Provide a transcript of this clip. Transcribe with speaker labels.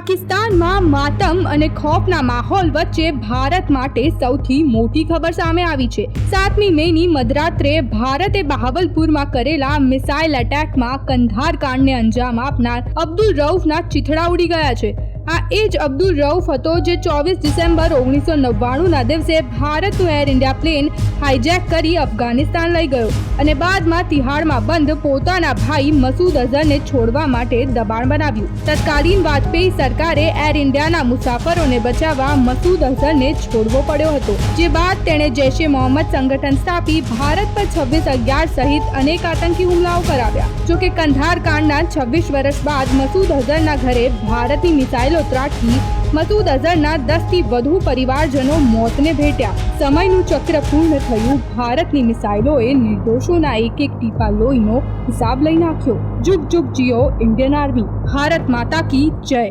Speaker 1: પાકિસ્તાનમાં માતમ અને ખૌફના માહોલ વચ્ચે ભારત માટે સૌથી મોટી ખબર સામે આવી છે। 7મી મેની મધરાત્રે ભારતે બહાવલપુરમાં કરેલા મિસાઇલ એટેકમાં કંધાર કાંડને અંજામ આપનાર અબ્દુલ રઉફના ચીથડા ઉડી ગયા છે। આ એ જ અબ્દુલ રઉફ હતો જે 24 ડિસેમ્બર 1999ના દિવસે ભારતનું એર ઇન્ડિયા પ્લેન હાઈજેક કરી અફઘાનિસ્તાન લઈ ગયો અને બાદમાં તિહાડમાં બંધ પોતાના ભાઈ મસૂદ અઝહરને છોડવા માટે દબાણ બનાવ્યું। તત્કાલીન વાજપેયી સરકારે એર ઇન્ડિયાના મુસાફરોને બચાવવા મસૂદ અઝહરને છોડવો પડ્યો હતો, જે બાદ તેણે જૈશ-એ મોહમ્મદ સંગઠન સ્થાપી ભારત પર 26/11 સહિત અનેક આતંકી હુમલાઓ કરાવ્યા। જોકે કંધાર કાંડના 26 વર્ષ બાદ મસૂદ અઝહરના ઘરે ભારતની મિસાઇલ ત્રાટકી મસૂદ અઝહરના 10થી વધુ પરિવારજનો મોતને ભેટ્યા। સમયનું ચક્ર પૂર્ણ થયું। ભારતની મિસાઇલોએ નિર્દોષોના એક ટીપા લોહીનો હિસાબ લઈ નાખ્યો। જુગ જુગ જીઓ ઇન્ડિયન આર્મી। ભારત માતા કી જય।